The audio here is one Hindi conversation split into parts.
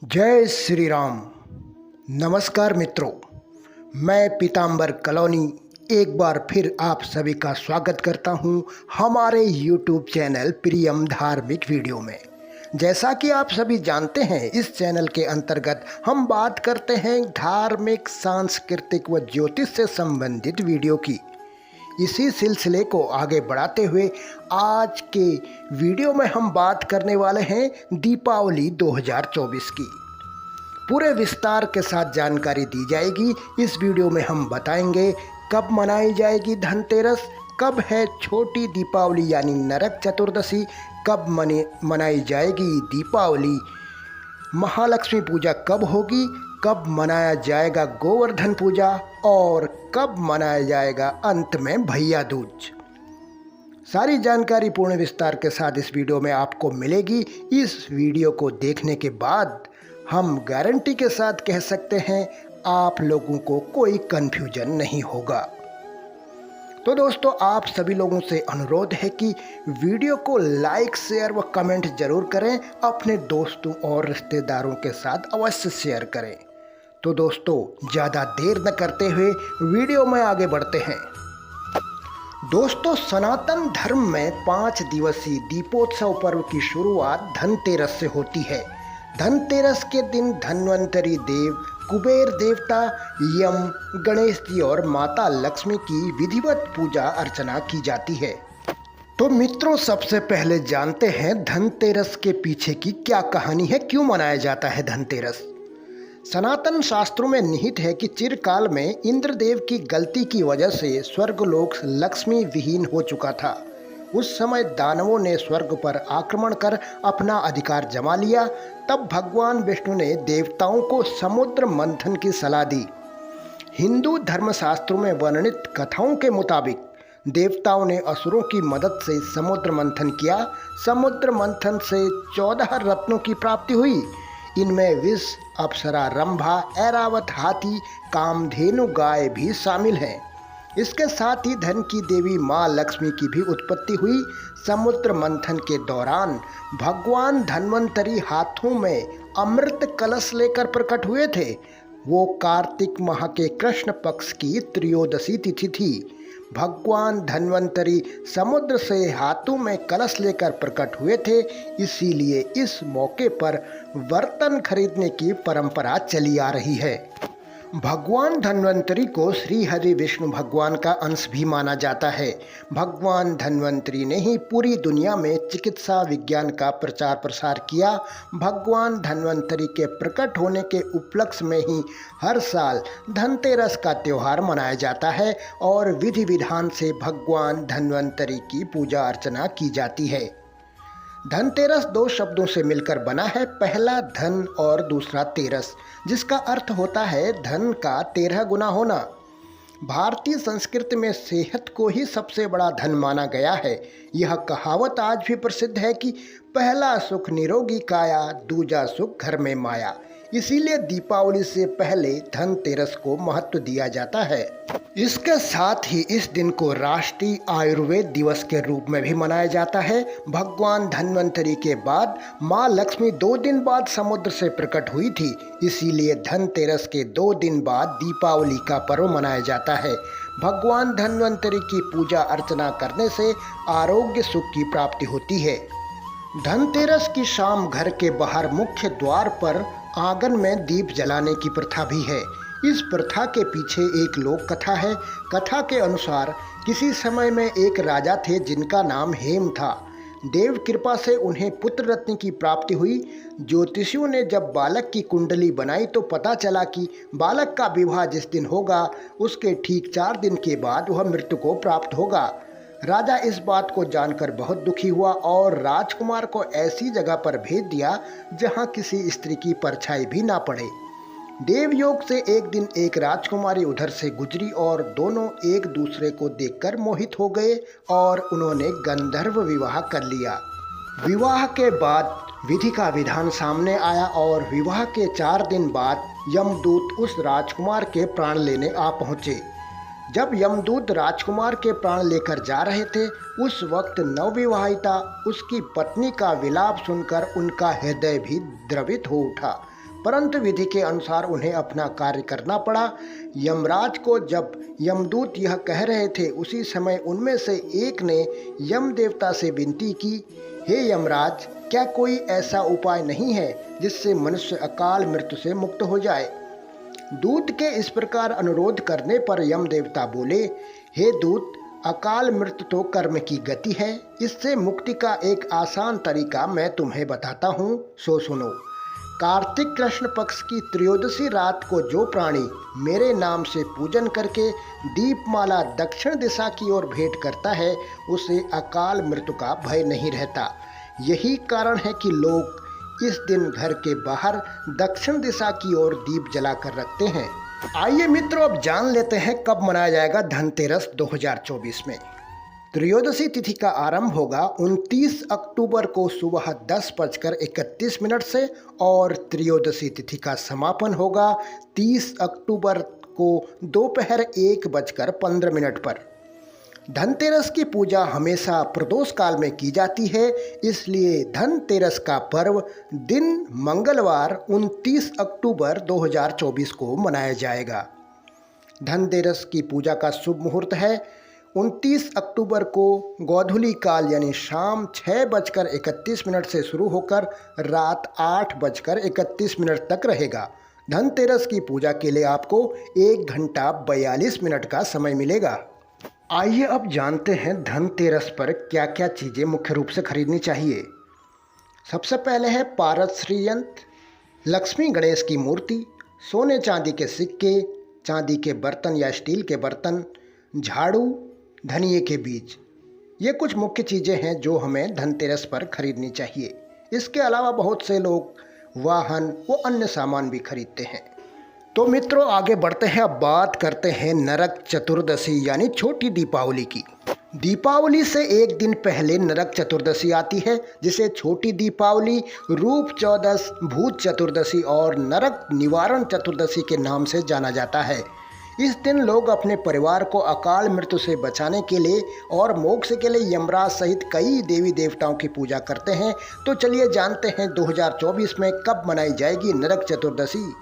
जय श्री राम। नमस्कार मित्रों, मैं पीताम्बर कॉलोनी एक बार फिर आप सभी का स्वागत करता हूं हमारे YouTube चैनल प्रियम धार्मिक वीडियो में। जैसा कि आप सभी जानते हैं, इस चैनल के अंतर्गत हम बात करते हैं धार्मिक, सांस्कृतिक व ज्योतिष से संबंधित वीडियो की। इसी सिलसिले को आगे बढ़ाते हुए आज के वीडियो में हम बात करने वाले हैं दीपावली 2024 की। पूरे विस्तार के साथ जानकारी दी जाएगी। इस वीडियो में हम बताएंगे कब मनाई जाएगी धनतेरस, कब है छोटी दीपावली यानी नरक चतुर्दशी, कब मनाई जाएगी दीपावली, महालक्ष्मी पूजा कब होगी, कब मनाया जाएगा गोवर्धन पूजा और कब मनाया जाएगा अंत में भैया दूज। सारी जानकारी पूर्ण विस्तार के साथ इस वीडियो में आपको मिलेगी। इस वीडियो को देखने के बाद हम गारंटी के साथ कह सकते हैं आप लोगों को कोई कन्फ्यूजन नहीं होगा। तो दोस्तों, आप सभी लोगों से अनुरोध है कि वीडियो को लाइक, शेयर व कमेंट जरूर करें। अपने दोस्तों और रिश्तेदारों के साथ अवश्य शेयर करें। तो दोस्तों, ज़्यादा देर न करते हुए वीडियो में आगे बढ़ते हैं। दोस्तों, सनातन धर्म में 5 दिवसीय दीपोत्सव पर्व की शुरुआत धनतेरस से होती है। धनतेरस के दिन धन्वंतरी देव, कुबेर देवता, यम, गणेश जी और माता लक्ष्मी की विधिवत पूजा अर्चना की जाती है। तो मित्रों, सबसे पहले जानते हैं धनतेरस के पीछे की क्या कहानी है, क्यों मनाया जाता है धनतेरस। सनातन शास्त्रों में निहित है कि चिरकाल में इंद्रदेव की गलती की वजह से स्वर्गलोक लक्ष्मी विहीन हो चुका था। उस समय दानवों ने स्वर्ग पर आक्रमण कर अपना अधिकार जमा लिया। तब भगवान विष्णु ने देवताओं को समुद्र मंथन की सलाह दी। हिंदू धर्मशास्त्रों में वर्णित कथाओं के मुताबिक देवताओं ने असुरों की मदद से समुद्र मंथन किया। समुद्र मंथन से 14 रत्नों की प्राप्ति हुई। इनमें विष, अप्सरा रंभा, ऐरावत हाथी, कामधेनु गाय भी शामिल हैं। इसके साथ ही धन की देवी माँ लक्ष्मी की भी उत्पत्ति हुई। समुद्र मंथन के दौरान भगवान धन्वंतरी हाथों में अमृत कलश लेकर प्रकट हुए थे। वो कार्तिक माह के कृष्ण पक्ष की त्रयोदशी तिथि थी। भगवान धन्वंतरी समुद्र से हाथों में कलश लेकर प्रकट हुए थे, इसीलिए इस मौके पर बर्तन खरीदने की परंपरा चली आ रही है। भगवान धन्वंतरी को श्री हरि विष्णु भगवान का अंश भी माना जाता है। भगवान धन्वंतरी ने ही पूरी दुनिया में चिकित्सा विज्ञान का प्रचार प्रसार किया। भगवान धन्वंतरी के प्रकट होने के उपलक्ष्य में ही हर साल धनतेरस का त्यौहार मनाया जाता है और विधि विधान से भगवान धन्वंतरी की पूजा अर्चना की जाती है। धनतेरस 2 शब्दों से मिलकर बना है, पहला धन और दूसरा तेरस, जिसका अर्थ होता है धन का 13 गुना होना। भारतीय संस्कृति में सेहत को ही सबसे बड़ा धन माना गया है। यह कहावत आज भी प्रसिद्ध है कि पहला सुख निरोगी काया, दूजा सुख घर में माया। इसीलिए दीपावली से पहले धनतेरस को महत्व दिया जाता है। इसके साथ ही इस दिन को राष्ट्रीय आयुर्वेद दिवस के रूप में भी मनाया जाता है। भगवान धन्वंतरी के बाद माँ लक्ष्मी 2 दिन बाद समुद्र से प्रकट हुई थी, इसीलिए धनतेरस के 2 दिन बाद दीपावली का पर्व मनाया जाता है। भगवान धन्वंतरी की पूजा अर्चना करने से आरोग्य सुख की प्राप्ति होती है। धनतेरस की शाम घर के बाहर मुख्य द्वार पर आंगन में दीप जलाने की प्रथा भी है। इस प्रथा के पीछे एक लोक कथा है। कथा के अनुसार किसी समय में एक राजा थे जिनका नाम हेम था। देव कृपा से उन्हें पुत्र रत्न की प्राप्ति हुई। ज्योतिषियों ने जब बालक की कुंडली बनाई तो पता चला कि बालक का विवाह जिस दिन होगा उसके ठीक 4 दिन के बाद वह मृत्यु को प्राप्त होगा। राजा इस बात को जानकर बहुत दुखी हुआ और राजकुमार को ऐसी जगह पर भेज दिया जहां किसी स्त्री की परछाई भी ना पड़े। देवयोग से एक दिन एक राजकुमारी उधर से गुजरी और दोनों एक दूसरे को देखकर मोहित हो गए और उन्होंने गंधर्व विवाह कर लिया। विवाह के बाद विधि का विधान सामने आया और विवाह के 4 दिन बाद यमदूत उस राजकुमार के प्राण लेने आ पहुँचे। जब यमदूत राजकुमार के प्राण लेकर जा रहे थे, उस वक्त नवविवाहिता उसकी पत्नी का विलाप सुनकर उनका हृदय भी द्रवित हो उठा। परंतु विधि के अनुसार उन्हें अपना कार्य करना पड़ा। यमराज को जब यमदूत यह कह रहे थे, उसी समय उनमें से एक ने यम देवता से विनती की, हे यमराज, क्या कोई ऐसा उपाय नहीं है जिससे मनुष्य अकाल मृत्यु से मुक्त हो जाए। दूत के इस प्रकार अनुरोध करने पर यम देवता बोले, हे दूत, अकाल मृत्यु तो कर्म की गति है। इससे मुक्ति का एक आसान तरीका मैं तुम्हें बताता हूँ, सो सुनो। कार्तिक कृष्ण पक्ष की त्रयोदशी रात को जो प्राणी मेरे नाम से पूजन करके दीपमाला दक्षिण दिशा की ओर भेंट करता है, उसे अकाल मृत्यु का भय नहीं रहता। यही कारण है कि लोग इस दिन घर के बाहर दक्षिण दिशा की ओर दीप जलाकर रखते हैं। आइए मित्रों, अब जान लेते हैं कब मनाया जाएगा धनतेरस 2024 में। त्रयोदशी तिथि का आरंभ होगा 29 अक्टूबर को सुबह 10:31 से और त्रयोदशी तिथि का समापन होगा 30 अक्टूबर को दोपहर 1:15 पर। धनतेरस की पूजा हमेशा प्रदोष काल में की जाती है, इसलिए धनतेरस का पर्व दिन मंगलवार 29 अक्टूबर 2024 को मनाया जाएगा। धनतेरस की पूजा का शुभ मुहूर्त है 29 अक्टूबर को गोधूली काल यानी शाम 6:31 से शुरू होकर रात 8:31 तक रहेगा। धनतेरस की पूजा के लिए आपको 1 घंटा 42 मिनट का समय मिलेगा। आइए अब जानते हैं धनतेरस पर क्या क्या चीज़ें मुख्य रूप से खरीदनी चाहिए। सबसे पहले है पारद श्री यंत्र, लक्ष्मी गणेश की मूर्ति, सोने चांदी के सिक्के, चांदी के बर्तन या स्टील के बर्तन, झाड़ू, धनिये के बीज। ये कुछ मुख्य चीज़ें हैं जो हमें धनतेरस पर खरीदनी चाहिए। इसके अलावा बहुत से लोग वाहन व अन्य सामान भी खरीदते हैं। तो मित्रों, आगे बढ़ते हैं। अब बात करते हैं नरक चतुर्दशी यानी छोटी दीपावली की। दीपावली से एक दिन पहले नरक चतुर्दशी आती है, जिसे छोटी दीपावली, रूप चौदस, भूत चतुर्दशी और नरक निवारण चतुर्दशी के नाम से जाना जाता है। इस दिन लोग अपने परिवार को अकाल मृत्यु से बचाने के लिए और मोक्ष के लिए यमराज सहित कई देवी देवताओं की पूजा करते हैं। तो चलिए जानते हैं 2024 में कब मनाई जाएगी नरक चतुर्दशी।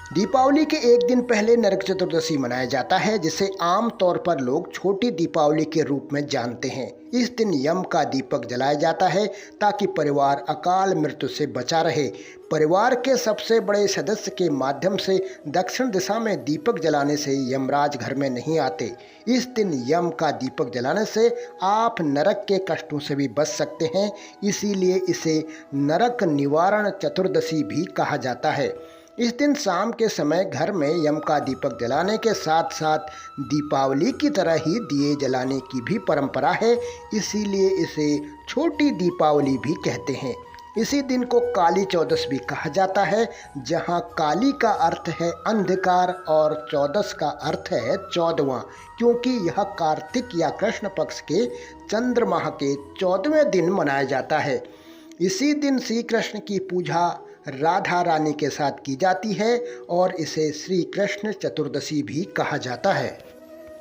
दीपावली के एक दिन पहले नरक चतुर्दशी मनाया जाता है, जिसे आम तौर पर लोग छोटी दीपावली के रूप में जानते हैं। इस दिन यम का दीपक जलाया जाता है ताकि परिवार अकाल मृत्यु से बचा रहे। परिवार के सबसे बड़े सदस्य के माध्यम से दक्षिण दिशा में दीपक जलाने से यमराज घर में नहीं आते। इस दिन यम का दीपक जलाने से आप नरक के कष्टों से भी बच सकते हैं, इसीलिए इसे नरक निवारण चतुर्दशी भी कहा जाता है। इस दिन शाम के समय घर में यम का दीपक जलाने के साथ साथ दीपावली की तरह ही दिए जलाने की भी परंपरा है, इसीलिए इसे छोटी दीपावली भी कहते हैं। इसी दिन को काली चौदस भी कहा जाता है, जहां काली का अर्थ है अंधकार और चौदस का अर्थ है 14वां, क्योंकि यह कार्तिक या कृष्ण पक्ष के चंद्रमाह के 14वें दिन मनाया जाता है। इसी दिन श्री कृष्ण की पूजा राधा रानी के साथ की जाती है और इसे श्री कृष्ण चतुर्दशी भी कहा जाता है।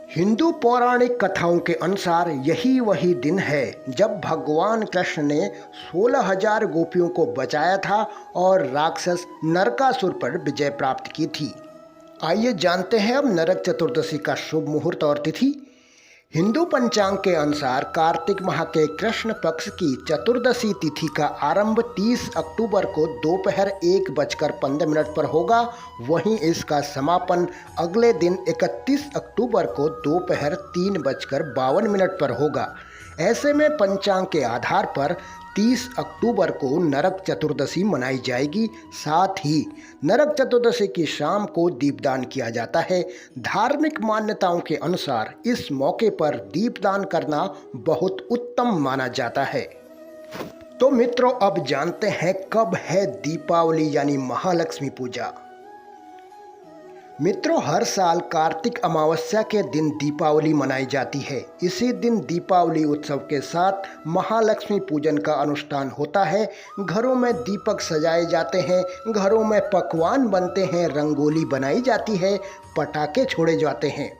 हिंदू पौराणिक कथाओं के अनुसार यही वही दिन है जब भगवान कृष्ण ने 16,000 गोपियों को बचाया था और राक्षस नरकासुर पर विजय प्राप्त की थी। आइए जानते हैं अब नरक चतुर्दशी का शुभ मुहूर्त और तिथि। हिंदू पंचांग के अनुसार कार्तिक माह के कृष्ण पक्ष की चतुर्दशी तिथि का आरंभ 30 अक्टूबर को दोपहर 1:15 पर होगा। वहीं इसका समापन अगले दिन 31 अक्टूबर को दोपहर 3:52 पर होगा। ऐसे में पंचांग के आधार पर 30 अक्टूबर को नरक चतुर्दशी मनाई जाएगी। साथ ही नरक चतुर्दशी की शाम को दीपदान किया जाता है। धार्मिक मान्यताओं के अनुसार इस मौके पर दीपदान करना बहुत उत्तम माना जाता है। तो मित्रों, अब जानते हैं कब है दीपावली यानी महालक्ष्मी पूजा। मित्रों, हर साल कार्तिक अमावस्या के दिन दीपावली मनाई जाती है। इसी दिन दीपावली उत्सव के साथ महालक्ष्मी पूजन का अनुष्ठान होता है। घरों में दीपक सजाए जाते हैं, घरों में पकवान बनते हैं, रंगोली बनाई जाती है, पटाखे छोड़े जाते हैं।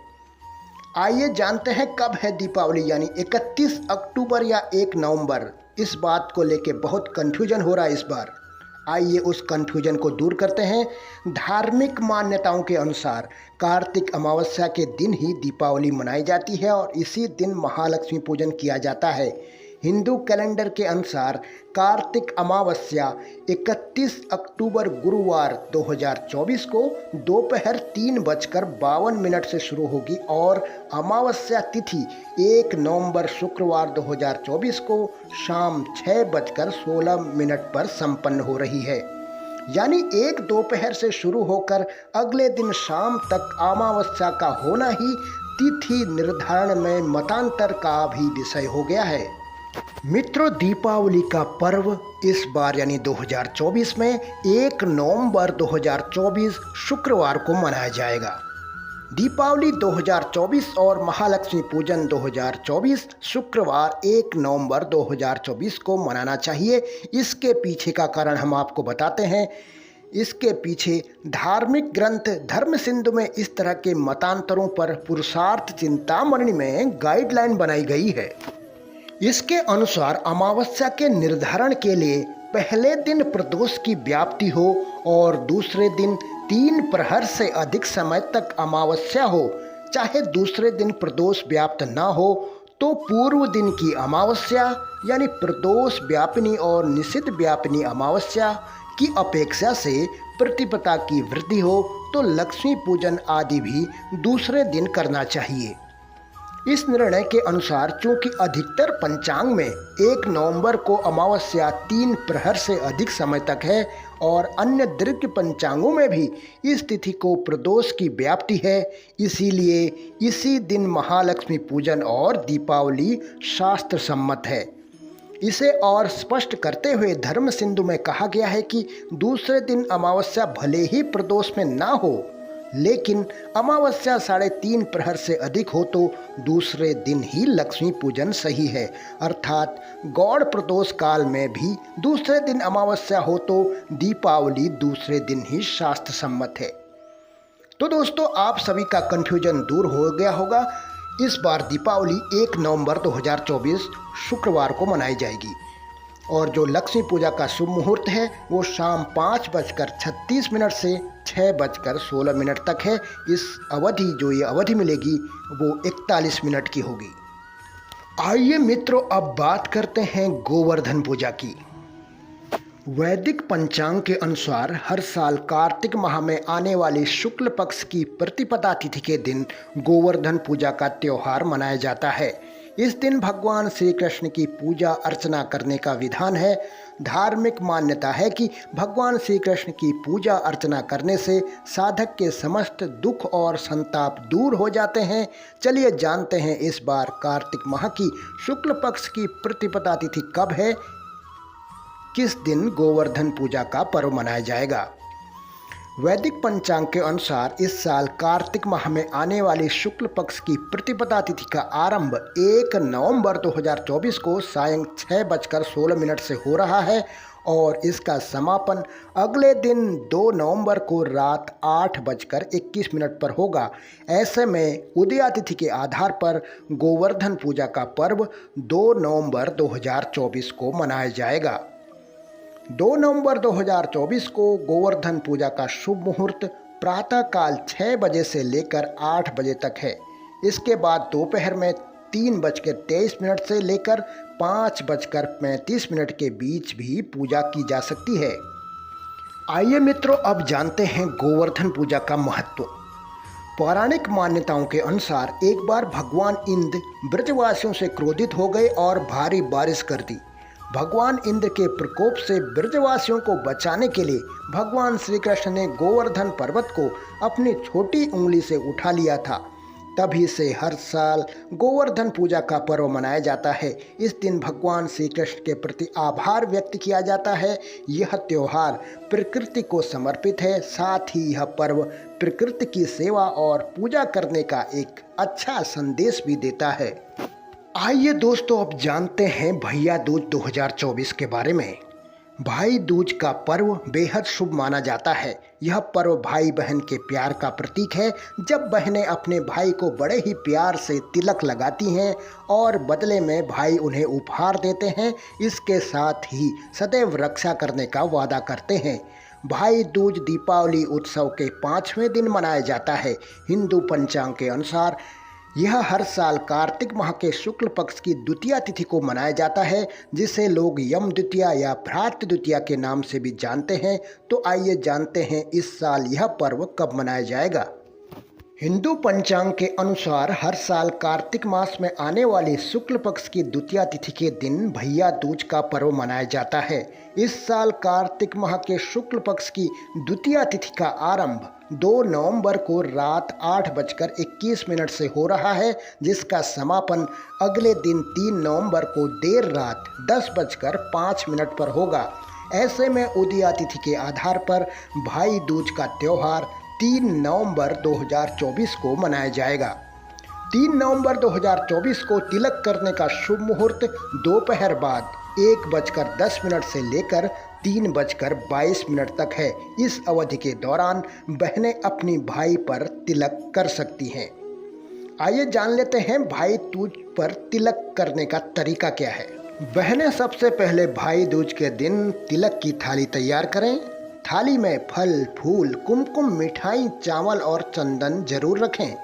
आइए जानते हैं कब है दीपावली यानी 31 अक्टूबर या 1 नवंबर। इस बात को लेके बहुत कन्फ्यूजन हो रहा है इस बार। आइए उस कन्फ्यूजन को दूर करते हैं। धार्मिक मान्यताओं के अनुसार कार्तिक अमावस्या के दिन ही दीपावली मनाई जाती है और इसी दिन महालक्ष्मी पूजन किया जाता है। हिंदू कैलेंडर के अनुसार कार्तिक अमावस्या 31 अक्टूबर गुरुवार 2024 को दोपहर 3:52 से शुरू होगी और अमावस्या तिथि 1 नवंबर शुक्रवार 2024 को शाम 6:16 पर संपन्न हो रही है। यानी एक दोपहर से शुरू होकर अगले दिन शाम तक अमावस्या का होना ही तिथि निर्धारण में मतांतर का भी विषय हो गया है। मित्रों, दीपावली का पर्व इस बार यानी 2024 में 1 नवंबर 2024 शुक्रवार को मनाया जाएगा। दीपावली 2024 और महालक्ष्मी पूजन 2024 शुक्रवार 1 नवंबर 2024 को मनाना चाहिए। इसके पीछे का कारण हम आपको बताते हैं। इसके पीछे धार्मिक ग्रंथ धर्म सिंधु में इस तरह के मतांतरों पर पुरुषार्थ चिंतामणि में गाइडलाइन बनाई गई है। इसके अनुसार अमावस्या के निर्धारण के लिए पहले दिन प्रदोष की व्याप्ति हो और दूसरे दिन 3 प्रहर से अधिक समय तक अमावस्या हो। चाहे दूसरे दिन प्रदोष व्याप्त न हो तो पूर्व दिन की अमावस्या यानी प्रदोष व्यापिनी और निषिद्ध व्यापिनी अमावस्या की अपेक्षा से प्रतिपदा की वृद्धि हो तो लक्ष्मी पूजन आदि भी दूसरे दिन करना चाहिए। इस निर्णय के अनुसार चूंकि अधिकतर पंचांग में 1 नवंबर को अमावस्या 3 प्रहर से अधिक समय तक है और अन्य दीर्घ पंचांगों में भी इस तिथि को प्रदोष की व्याप्ति है, इसीलिए इसी दिन महालक्ष्मी पूजन और दीपावली शास्त्र सम्मत है। इसे और स्पष्ट करते हुए धर्म सिंधु में कहा गया है कि दूसरे दिन अमावस्या भले ही प्रदोष में ना हो, लेकिन अमावस्या 3.5 प्रहर से अधिक हो तो दूसरे दिन ही लक्ष्मी पूजन सही है। अर्थात गौड़ प्रदोष काल में भी दूसरे दिन अमावस्या हो तो दीपावली दूसरे दिन ही शास्त्र सम्मत है। तो दोस्तों, आप सभी का कन्फ्यूजन दूर हो गया होगा। इस बार दीपावली 1 नवंबर 2024 शुक्रवार को मनाई जाएगी और जो लक्ष्मी पूजा का शुभ मुहूर्त है वो शाम 5:36 से 6:16 तक है। इस अवधि जो ये अवधि मिलेगी वो 41 मिनट की होगी। आइए मित्रों, अब बात करते हैं गोवर्धन पूजा की। वैदिक पंचांग के अनुसार हर साल कार्तिक माह में आने वाली शुक्ल पक्ष की प्रतिपदा तिथि के दिन गोवर्धन पूजा का त्योहार मनाया जाता है। इस दिन भगवान श्री कृष्ण की पूजा अर्चना करने का विधान है। धार्मिक मान्यता है कि भगवान श्री कृष्ण की पूजा अर्चना करने से साधक के समस्त दुख और संताप दूर हो जाते हैं। चलिए जानते हैं इस बार कार्तिक माह की शुक्ल पक्ष की प्रतिपदा तिथि कब है, किस दिन गोवर्धन पूजा का पर्व मनाया जाएगा। वैदिक पंचांग के अनुसार इस साल कार्तिक माह में आने वाली शुक्ल पक्ष की प्रतिपदा तिथि का आरंभ 1 नवंबर 2024 को सायं 6:16 से हो रहा है और इसका समापन अगले दिन 2 नवंबर को रात 8:21 पर होगा। ऐसे में उदया तिथि के आधार पर गोवर्धन पूजा का पर्व 2 नवंबर 2024 को मनाया जाएगा। 2 नवंबर 2024 को गोवर्धन पूजा का शुभ मुहूर्त प्रातःकाल 6 बजे से लेकर 8 बजे तक है। इसके बाद दोपहर में 3:23 से लेकर 5:35 के बीच भी पूजा की जा सकती है। आइए मित्रों, अब जानते हैं गोवर्धन पूजा का महत्व। पौराणिक मान्यताओं के अनुसार एक बार भगवान इंद्र ब्रजवासियों से क्रोधित हो गए और भारी बारिश कर दी। भगवान इंद्र के प्रकोप से ब्रजवासियों को बचाने के लिए भगवान श्री कृष्ण ने गोवर्धन पर्वत को अपनी छोटी उंगली से उठा लिया था। तभी से हर साल गोवर्धन पूजा का पर्व मनाया जाता है। इस दिन भगवान श्री कृष्ण के प्रति आभार व्यक्त किया जाता है। यह त्योहार प्रकृति को समर्पित है, साथ ही यह पर्व प्रकृति की सेवा और पूजा करने का एक अच्छा संदेश भी देता है। आइए दोस्तों, अब जानते हैं भैया दूज 2024 के बारे में। भाई दूज का पर्व बेहद शुभ माना जाता है। यह पर्व भाई बहन के प्यार का प्रतीक है। जब बहनें अपने भाई को बड़े ही प्यार से तिलक लगाती हैं और बदले में भाई उन्हें उपहार देते हैं, इसके साथ ही सदैव रक्षा करने का वादा करते हैं। भाई दूज दीपावली उत्सव के 5वें दिन मनाया जाता है। हिंदू पंचांग के अनुसार यह हर साल कार्तिक माह के शुक्ल पक्ष की द्वितीया तिथि को मनाया जाता है, जिसे लोग यम द्वितीया या भ्रातृ द्वितीया के नाम से भी जानते हैं। तो आइए जानते हैं इस साल यह पर्व कब मनाया जाएगा। हिंदू पंचांग के अनुसार हर साल कार्तिक मास में आने वाली शुक्ल पक्ष की द्वितीया तिथि के दिन भैया दूज का पर्व मनाया जाता है। इस साल कार्तिक माह के शुक्ल पक्ष की द्वितीया तिथि का आरंभ 2 नवंबर को रात 8:21 से हो रहा है, जिसका समापन अगले दिन 3 नवंबर को देर रात 10:05 पर होगा। ऐसे में उदया तिथि के आधार पर भाई दूज का त्यौहार 3 नवंबर 2024 को मनाया जाएगा। 3 नवंबर 2024 को तिलक करने का शुभ मुहूर्त दोपहर बाद 1:10 से लेकर 3:22 तक है। इस अवधि के दौरान बहनें अपनी भाई पर तिलक कर सकती हैं। आइए जान लेते हैं भाई दूज पर तिलक करने का तरीका क्या है। बहनें सबसे पहले भाई दूज के दिन तिलक की थाली तैयार करें। थाली में फल, फूल, कुमकुम, मिठाई, चावल और चंदन जरूर रखें।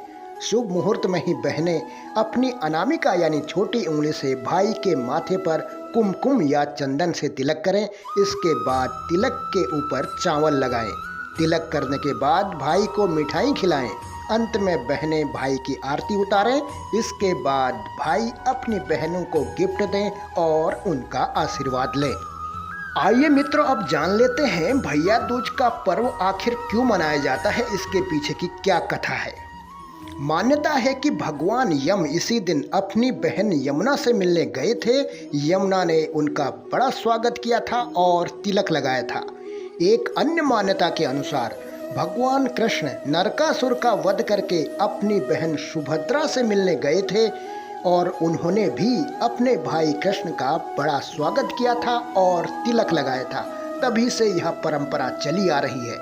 शुभ मुहूर्त में ही बहनें अपनी अनामिका यानी छोटी उंगली से भाई के माथे पर कुमकुम या चंदन से तिलक करें। इसके बाद तिलक के ऊपर चावल लगाएं। तिलक करने के बाद भाई को मिठाई खिलाएं। अंत में बहनें भाई की आरती उतारें। इसके बाद भाई अपनी बहनों को गिफ्ट दें और उनका आशीर्वाद लें। आइए मित्रों, अब जान लेते हैं भैया दूज का पर्व आखिर क्यों मनाया जाता है, इसके पीछे की क्या कथा है। मान्यता है कि भगवान यम इसी दिन अपनी बहन यमुना से मिलने गए थे। यमुना ने उनका बड़ा स्वागत किया था और तिलक लगाया था। एक अन्य मान्यता के अनुसार भगवान कृष्ण नरकासुर का वध करके अपनी बहन सुभद्रा से मिलने गए थे और उन्होंने भी अपने भाई कृष्ण का बड़ा स्वागत किया था और तिलक लगाया था। तभी से यह परंपरा चली आ रही है।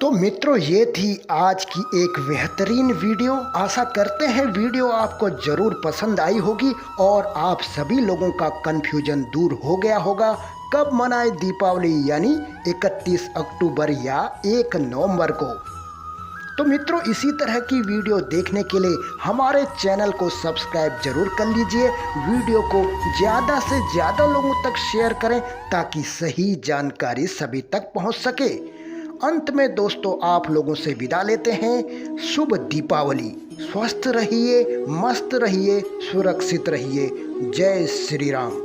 तो मित्रों, ये थी आज की एक बेहतरीन वीडियो। आशा करते हैं वीडियो आपको ज़रूर पसंद आई होगी और आप सभी लोगों का कन्फ्यूजन दूर हो गया होगा। कब मनाए दीपावली, यानी 31 अक्टूबर या 1 नवंबर को। तो मित्रों, इसी तरह की वीडियो देखने के लिए हमारे चैनल को सब्सक्राइब जरूर कर लीजिए। वीडियो को ज़्यादा से ज़्यादा लोगों तक शेयर करें ताकि सही जानकारी सभी तक पहुंच सके। अंत में दोस्तों, आप लोगों से विदा लेते हैं। शुभ दीपावली। स्वस्थ रहिए, मस्त रहिए, सुरक्षित रहिए। जय श्री राम।